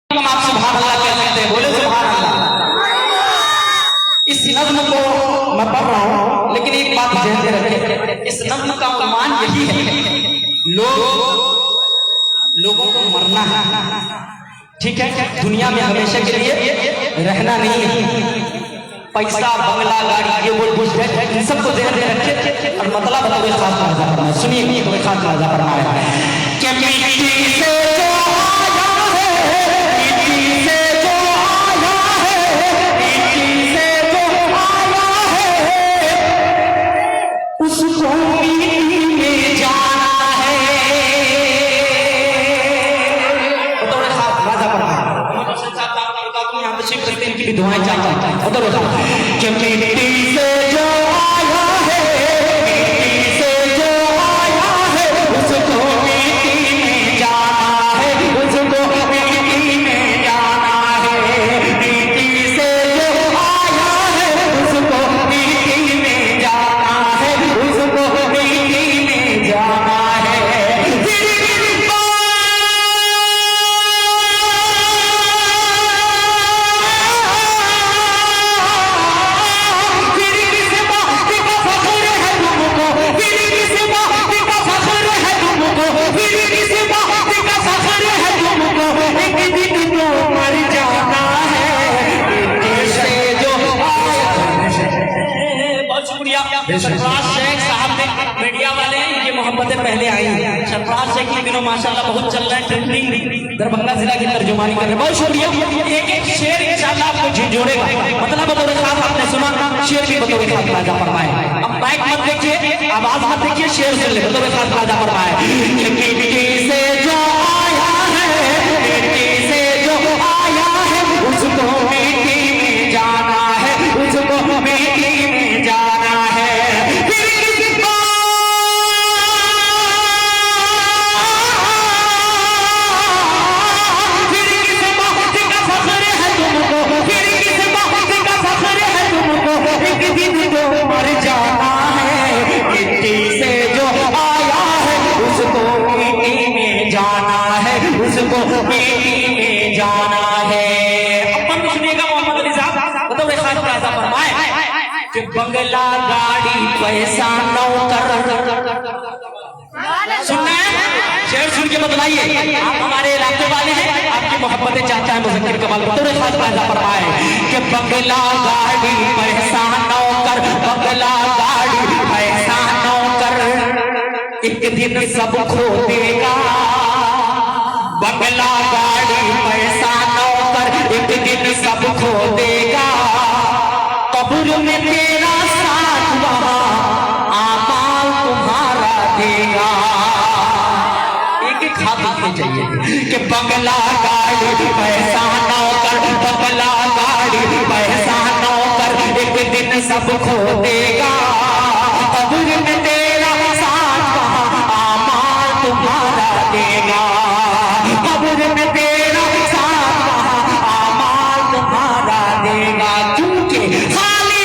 आप सुभान अल्लाह कह सकते हैं, बोले सुभान अल्लाह। इस नज़्म को मैं पढ़ रहा हूँ, लेकिन एक बात ध्यान में रखें, इस नज़्म का उन्वान यही है, लोगों को मरना है, ठीक है, दुनिया में हमेशा के लिए रहना नहीं है। पैसा, बंगला, गाड़ी, ये वो कुछ है, इन सबको ध्यान में रखे और मतलब तुम्हें खास मजा करना है। सुनिए, तुम्हें खास मजा करना है कि मिट्टी से जो आया है, मिट्टी से जो आया है, मिट्टी से जो आया है, उसको मिट्टी में जाना है। तो थोड़ा खास मजा करना है। यहाँ पे शिव करते हैं, इनकी भी दुआएं चाहता है। उधर कि मिट्टी से जो आया है, मिट्टी से जो आया है, उसको मिट्टी में जाना है, उसको मिट्टी में जाना है। मिट्टी से जो आया है, उसको मिट्टी में जाना है, उसको मिट्टी में जाना है। सरफराज शेख साहब ने, मीडिया वाले ये मोहब्बतें पहले आई हैं। सरफराज शेख इन दिनों माशाल्लाह बहुत चल रहा है, ट्रेंडिंग दरभंगा जिला की तर्जुमानी कर रहे हैं। बहुत शुक्रिया। एक एक शेर इंशाल्लाह आपको जोड़ेगा, मतलब बतौर खास आपने सुना, शेर भी बतौर खास ताजा फरमाए। अब माइक मत देखिए, आवाज मत देखिए, शेर सुन ले, बतौर खास ताजा फरमाए। मिट्टी से जो आया है, मिट्टी से जो आया है, उसको मिट्टी में जाना है, उसको मिट्टी में जाना है। मिट्टी में जाना है। अपन सुनिएगा मोहम्मद अली साहब, मतलब एक खास ऐसा फरमाए कि बंगला, गाड़ी, पैसा, नौकर, सुनना है, शेर सुन के बतलाइए। आप हमारे इलाके वाले हैं, आपकी मोहब्बतें चाहता है मुज़क्किर कमाल, मतलब एक खास ऐसा फरमाए कि बंगला, गाड़ी, पैसा, नौकर, बंगला, गाड़ी, पैसा, नौकर, एक दिन सब खो देगा। बंगला, गाड़ी, पैसा, नौकर, एक दिन सब खो देगा। कब्र में तेरा साथ वहाँ आमाल तुम्हारा देगा। एक एक हाथ लिखने चाहिए कि बंगला, गाड़ी, पैसा, नौकर, बंगला, गाड़ी, पैसा, नौकर, एक दिन सब खो देगा। कब्र में तेरा साथ वहाँ आमाल तुम्हारा देगा। कब्र में तेरा साथ वहाँ आमाल तुम्हारा देगा। क्योंकि खाली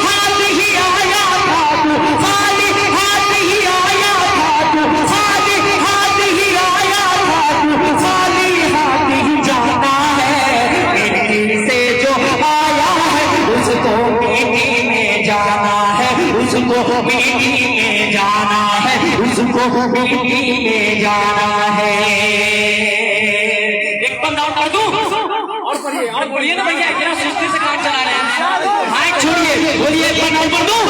हाथ ही आया था तू, खाली हाथ ही आया था तू, खाली हाथ ही आया था तू, खाली हाथ ही जाना है। मिट्टी से जो आया है, उसको मिट्टी में जाना है, उसको मिट्टी में जाना है, उसको मिट्टी में जाना है। एक बंदा और कर दूं, और पढ़िए, और बोलिए ना भैया, क्या सुस्ती से काम चला रहे हैं, माइक छोड़िए, बोलिए, एक बंदा और कर दूं।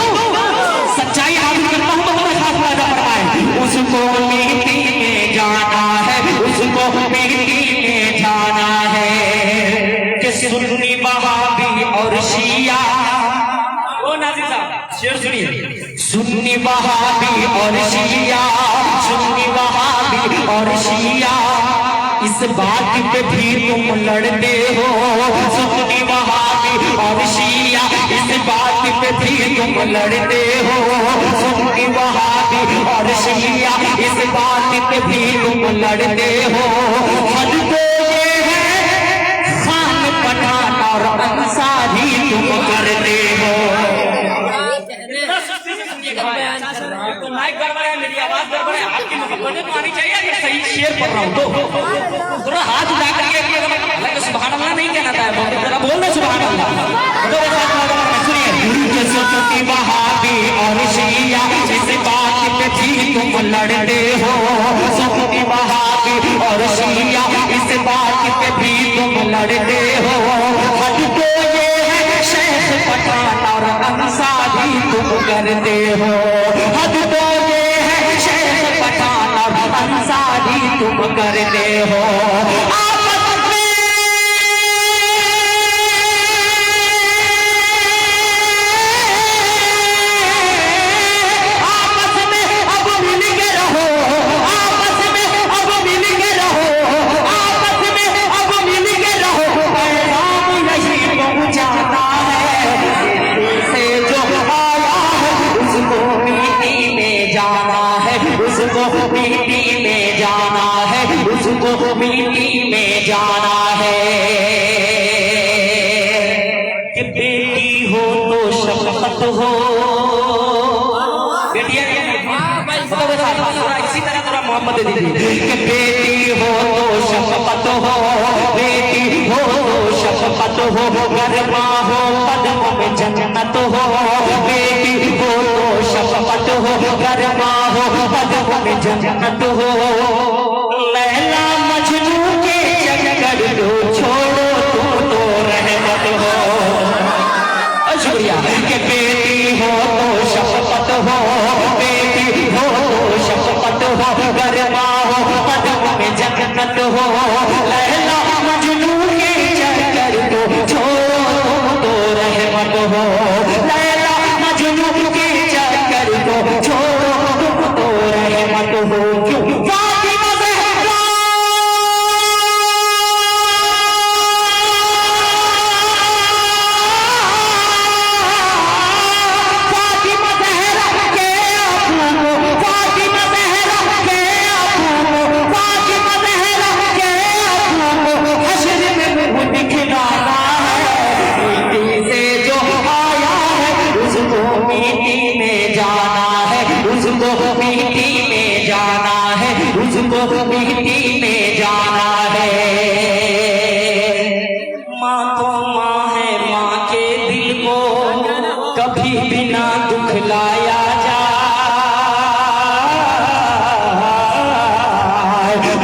सच्चाई हासिल करता हूं तो हमें खास फायदा पड़ता है। उसको मिट्टी में जाना है, उसको मिट्टी में जाना है। कि सुन्नी, वहाबी और शिया, शेर सुनिए, सुन्नी, वहाबी और शिया, सुन्नी, वहाबी और शिया, इस बात पे भी तुम लड़ते हो। सुन्नी, वहाबी और शिया, इस बात पे भी तुम लड़ते हो। सुन्नी, वहाबी और शिया, इस बात पे भी तुम लड़ते हो। हद तो ये है, खान पठान और अंसारी तुम करते हो। तो माइक गड़बड़ है, मेरी आवाज गड़बड़ है, आपकी मोहब्बतें तो आनी चाहिए। अगर सही शेर पढ़ रहा हूँ तो थोड़ा हाथ उठा करके अगर सुभान अल्लाह नहीं कहना था, जरा बोल दो सुभान अल्लाह। सुनिए वहाबी और शिया इस बात पे भी तुम लड़ते हो, सुन्नी वहाबी और शिया इस बात पे भी तुम लड़ते हो। हद तो ये है शेख पठान और अंसारी तुम करते हो, हद तो ये है शेख पठान और अंसारी तुम करते हो। मिट्टी में जाना है कि बेटी हो तो शफकत हो, बेटियां इसी तरह थोड़ा मोहम्मद दीदी कि बेटी हो तो शफकत हो, बेटी हो तो शफकत हो, गरमा हो कदमों में जन्नत हो, बेटी हो तो शफकत हो, गरमा हो कदमों में जन्नत हो। लैला मजनू के चक्कर लो छोड़ो तुम तो रहमत हो। शुक्रिया कि बेटी हो तो शफकत हो, बेटी हो तो शफकत हो, गरमा हो कदम में जन्नत हो। लैला मजनू के चक्कर लो छोड़ो तुम तो रहमत हो, लैला मजनू के चक्कर लो छोड़ो तुम तो रहमत हो। क्यों मिट्टी में जाना है। माँ तो माँ है, माँ के दिल को कभी बिना दुख लाया जाए।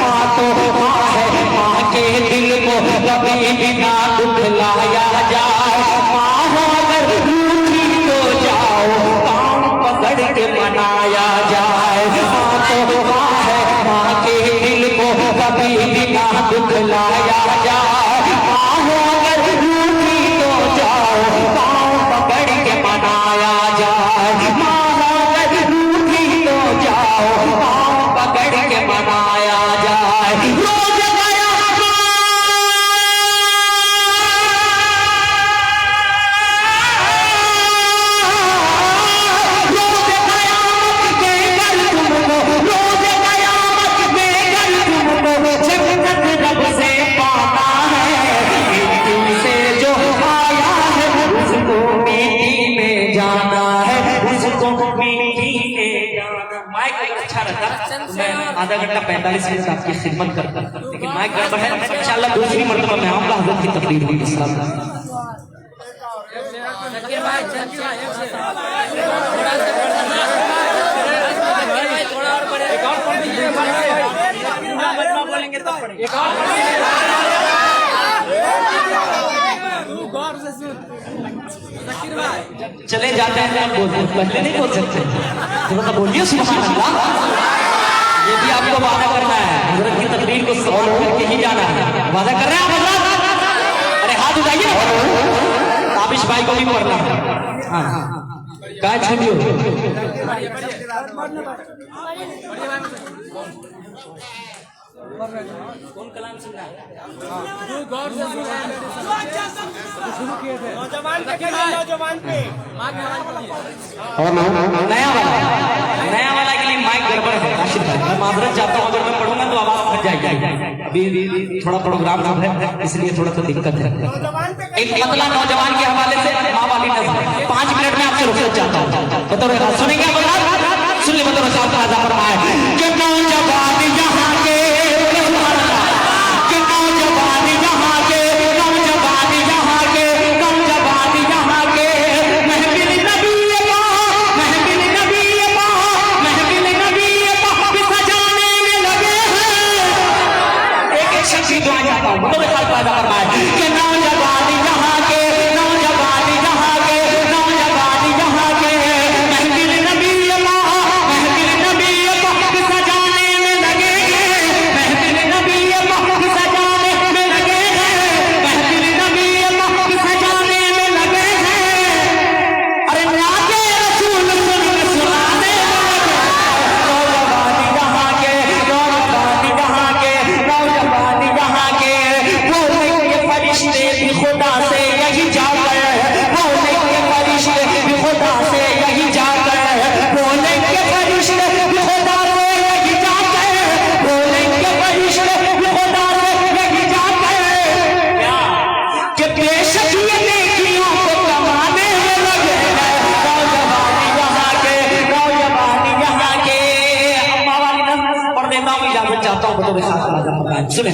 माँ तो माँ है, माँ के दिल को कभी बिना दुख लाया जाए। माँ हो अगर रूठी तो जाओ पाँव पकड़ के मनाया जाए। माँ तो माँ है, माँ के दिल को कभी बिना दुख लाया जाए। माँ हो अगर रूठी तो जाओ पाँव पकड़ के मनाया जाए। माँ हो अगर रूठी तो जाओ पाँव पकड़ के मनाया जाए। रोज आधा घंटा 45 मिनट आपकी खिदमत करता, लेकिन माइक गड़बड़ है। इंशाअल्लाह दूसरी मर्तबा में आऊंगा, हज़रत की तकरीर होगी। चले जाते हैं, पहले नहीं बोल सकते, थोड़ा बोलिए सुभान अल्लाह। ये भी आपको वादा करना है, हज़रत की तकरीर को सॉल्व करके ही जाना है। वादा कर रहे हैं आप हज़रत? अरे हाथ उठाइए, ताबिश भाई को भी पढ़ना है। हाँ कहाँ छुट्टियों कौन कलाम सुन रहा है? नौजवान पे और नया वाला के लिए माइक गड़बड़ है। राशिद भाई मैं माजरत चाहता हूँ, अगर मैं पढ़ूंगा तो आवाज फट जाएगी। अभी थोड़ा प्रोग्राम है इसलिए थोड़ा सा दिक्कत है। एक मतला नौजवान के हवाले से माँ वाली नजर 5 मिनट में आपसे रुक जाता हूँ। बताओ सुनेंगे आप? सुन ले बताओ साहब राजा फरमाए कि नौजवान यहाँ के, कि नौजवान यहाँ के, नौजवान यहाँ के, नौजवान यहाँ के महफिल नबी पाक, महफिल नबी पाक, महफिल नबी पाक सजाने में लगे हैं। एक एक शख्स की दुआ जाता हूँ। बताओ साहब राजा फरमाए कि नौजवान यहाँ के, नौजवान यहाँ के, नौजवान यहाँ के महफिल नबी पाक, महफिल नबी पाक सजाने में लगे हैं, महफिल नबी पाक सजाने में लगे हैं, महफिल नबी पाक सजाने में लगे हैं। अरे नाते रसूल सुनाने लगे। नौजवान यहाँ के, नौजवान यहाँ के, नौजवान यहाँ के बोलेंगे फरिश्ते भी खुदा से यही जा गए, बोलेंगे फरिश्ते भी खुदा से यही जा गए, बोलेंगे फरिश्ते भी खुदा से यही जा गए, बोलेंगे फरिश्ते भी खुदा से यही जा गए। क्या कि बेशक ये नेकियों को कमाने में लगे हैं। नौजवान यहाँ के, नौजवान यहाँ के अम्मा वाली नज़र पढ़ देता हूँ, इजाजत चाहता हूँ। तो बेखास राजा फरमाए सुने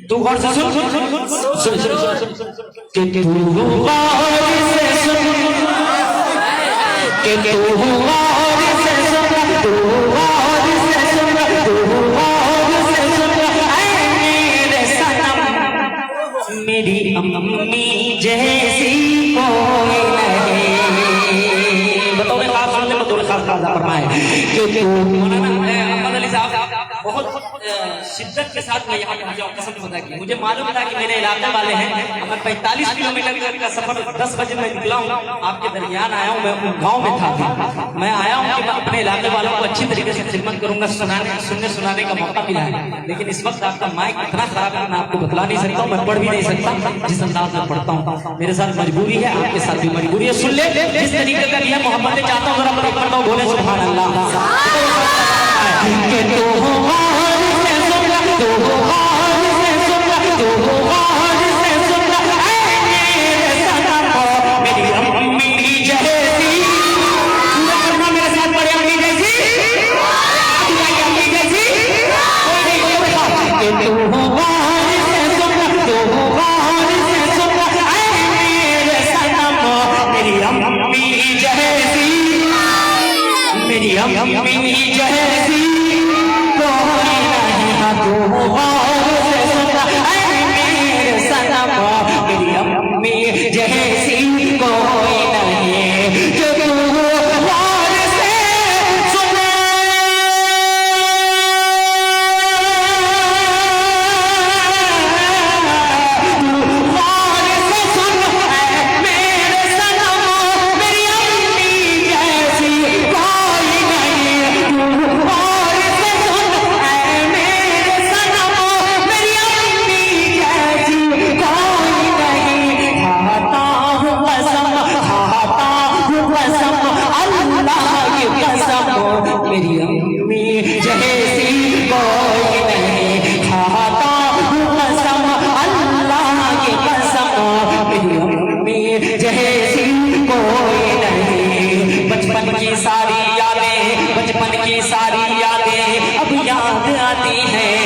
तू गौर से सुन सुन सुन सुन सुन कि तू गौर से सुन, कि तू गौर से सुन, तू गौर से सुन, तू गौर से सुन ऐ मेरे सनम मेरी अम्मी जैसी कोई नहीं। बताओ खास सुन ले, बताओ खास राजा फरमाए कि तू अहमद अली साहब बहुत शिद्दत के साथ मैं यहाँ पहुंचा हूँ। कसम खुदा की मुझे मालूम था कि मेरे इलाके वाले हैं। अगर 45 किलोमीटर का सफर 10 बजे मैं निकला हूँ, आपके दरमियान आया हूँ, मैं गांव में था। मैं आया हूँ कि मैं अपने इलाके वालों को अच्छी तरीके से खिदमत करूंगा, सुनाने का मौका मिला है। लेकिन इस वक्त आपका माइक इतना खराब है, मैं आपको बतला नहीं सकता हूँ, मैं पढ़ भी नहीं सकता जिस अंदाज में पढ़ता हूँ। मेरे साथ मजबूरी है, आपके साथ भी मजबूरी है। सुन ले जिस तरीके का यह मोहब्बत चाहता हूँ, जरा पढ़ता हूँ, बोले सुभान अल्लाह। मेरी अम्मी जैसी कोई नहीं, तू गौर से सुन ऐ मेरे सनम, मेरी अम्मी जैसी कोई नहीं, जो तू गौर से सुन। तू गौर से सुन ऐ मेरे सनम, मेरी अम्मी जैसी कोई नहीं, तू गौर से सुन ऐ मेरे सनम, मेरी अम्मी जैसी कोई नहीं। खाता हूँ कसम, खाता हूँ कसम अल्लाह की कसम, मेरी अम्मी जैसी कोई नहीं। खाता हूँ कसम अल्लाह की कसम, मेरी अम्मी जैसी कोई नहीं। बचपन की सारी यादें, बचपन की सारी यादें अब याद आती हैं,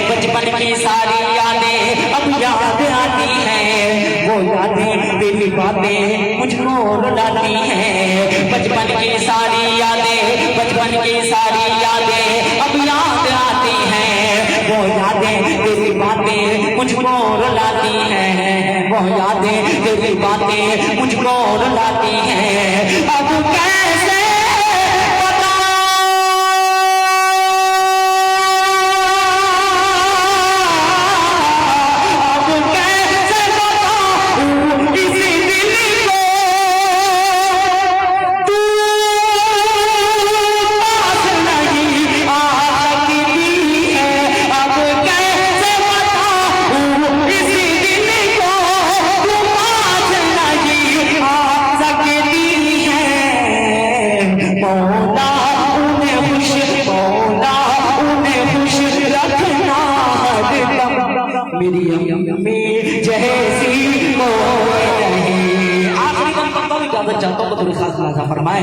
बचपन की सारी यादें अब याद आती हैं। वो यादें तेरी बातें मुझको रुलाती हैं। बचपन की सारी यादें, बचपन की सारी यादें अब याद आती हैं। वो यादें तेरी बातें मुझको रुलाती हैं, वो यादें तेरी बातें मुझको रुलाती हैं। अब कैसे मेरी अम्मी जैसी आखिरी बंद करता हूँ, इजाजत चाहता हूँ, थोड़ी खास खासा फरमाए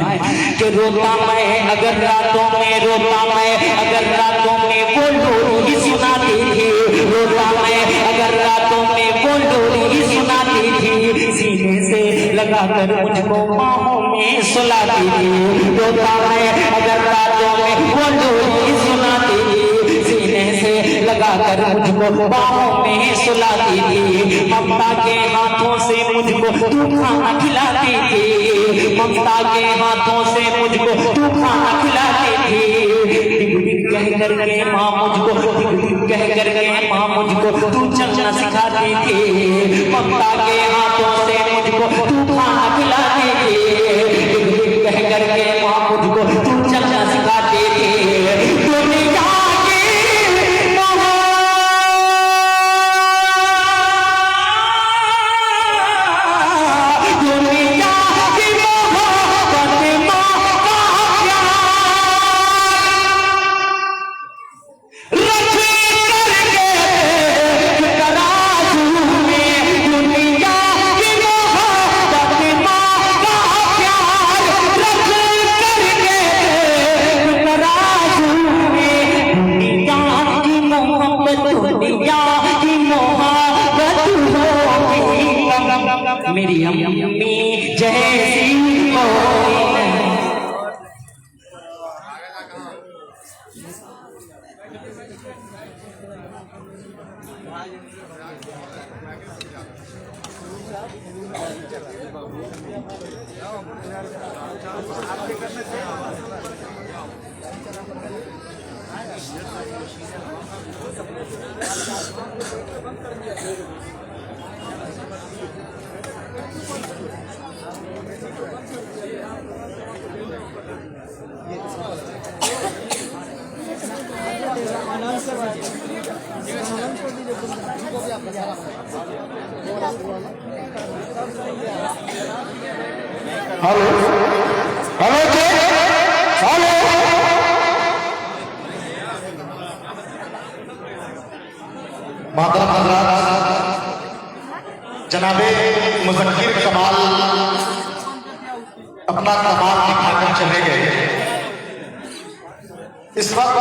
कि रोता मैं अगर रातों में, रोता मैं अगर रातों में वो लोरी सुनाती थी, रोता मैं अगर रातों में वो लोरी सुनाती थी, सीने से लगाकर मुझको बाहों में सुलाती थी, रोता मैं अगर रातों में वो लोरी सुनाती थी, सीने से लगाकर मुझको बाहों में सुलाती थी, ममता के हाथों से मुझको तू खाना खिलाती थी, ममता के हाथों से मुझको तू खाना खिलाती थी, कह करके माँ मुझको, कह करके माँ मुझको तू चलना सिखाती थी, ममता के हाथों से मुझको तू खाना खिलाती थी, कह करके माँ मुझको तू चलना सिखाती थी। दुनिया मेरी अम्मी जैसी कोई नहीं। हेलो हेलो हेलो, मातरम हज़रात, जनाबे मुज़क्किर कमाल अपना कमाल दिखाकर चले गए। इस वक्त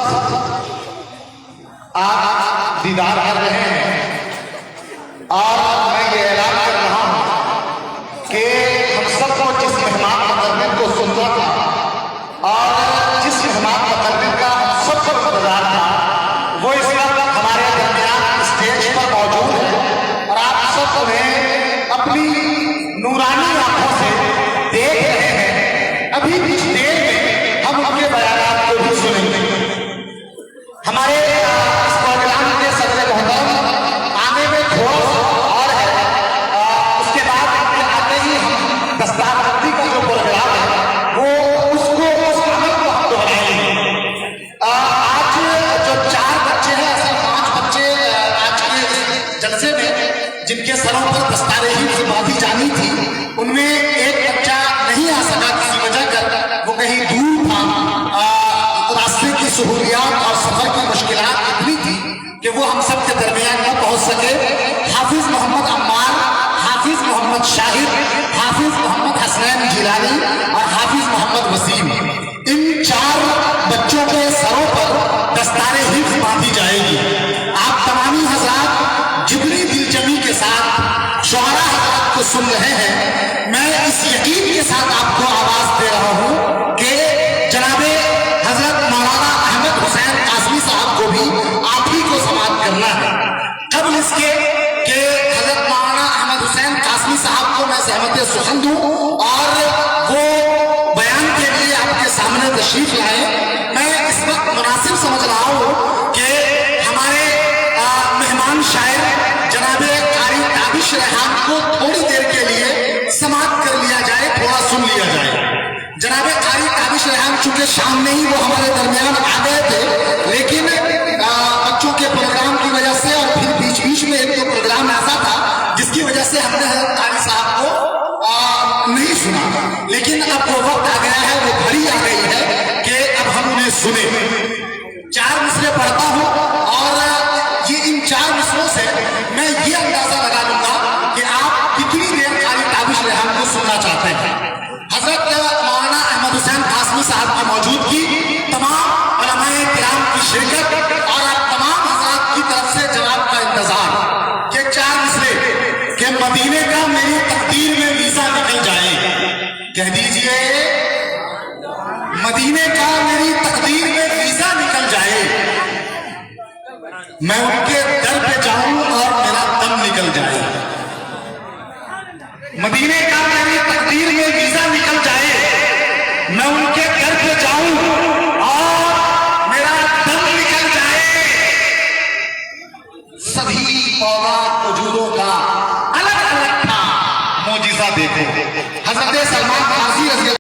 आप दीदार कर रहे हैं और मैं ये ऐलान कर रहा हूं कि हम सबको जिस मेहमान मुकर्रम को सुनना था और जिस मेहमान मुकर्रम का हम सबको इंतजार था, वो इस वक्त हमारे दरमियान स्टेज पर मौजूद है और आप सब उन्हें अपनी नूरानी आंखों से देख रहे हैं। अभी कुछ देर में हम उनके बयानात को भी सुनेंगे। हमारे इस प्रोग्राम के सदर मोहतरम आने में थोड़ा सा और है, उसके बाद आते ही हम दस्तारबंदी का जो प्रोग्राम है वो उसको उस अमल को हम दोहराएंगे। आज जो 4 बच्चे हैं, असल 5 बच्चे आज के जलसे में जिनके सरों पर दस्तारें ही बांधी जानी थी, उनमें एक बच्चा नहीं आ सका किसी वजह कर, वो कहीं दूर था। रास्ते की सहूलियात और सफर की मुश्किलात इतनी थी कि वो हम सब के दरमियान न पहुंच सके। हाफिज मोहम्मद अम्मार, हाफिज मोहम्मद शाहिद, हाफिज मोहम्मद हसनैन जिलानी और हाफिज मोहम्मद वसीम, इन 4 बच्चों के सरों पर दस्तारे हिफ्ज़ बांधी जाएगी। आप तमामी हज़रात जितनी दिलजमी के साथ शुआरा हज़रात को सुन रहे हैं, मैं इस यकीन के साथ आपको आवाज दे रहा हूं कि जनाबे हजरत मौलाना अहमद हुसैन कासमी साहब को भी आप ही को समाप्त करना है। कबल इसके कि हजरत मौलाना अहमद हुसैन कासमी साहब को मैं सहमत सुखन दूं और वो बयान के लिए आपके सामने तशरीफ लाए, मैं इस वक्त मुनासिब समझ रहा हूं कि हमारे मेहमान शायर जनाबे कारी ताबिश रेहान को थोड़ी देर के लिए समाप्त कर लिया जाए, थोड़ा सुन लिया जाए। जनाबे कारी ताबिश रेहान चूंकि शाम में ही वो हमारे दरमियान आ गए थे, लेकिन बच्चों के प्रोग्राम की वजह से और फिर बीच बीच में एक 2 प्रोग्राम ऐसा था जिसकी वजह से हमने हज़रत कारी साहब को नहीं सुना, लेकिन अब वो वक्त आ गया है, वो घड़ी आ गई है कि अब हम उन्हें सुने। 4 मिसरे पढ़ता हूं और ये इन 4 मिसरों से मैं ये अंदाजा लगा लूंगा कि आप कह दीजिए मदीने का मेरी तकदीर में वीजा निकल जाए, मैं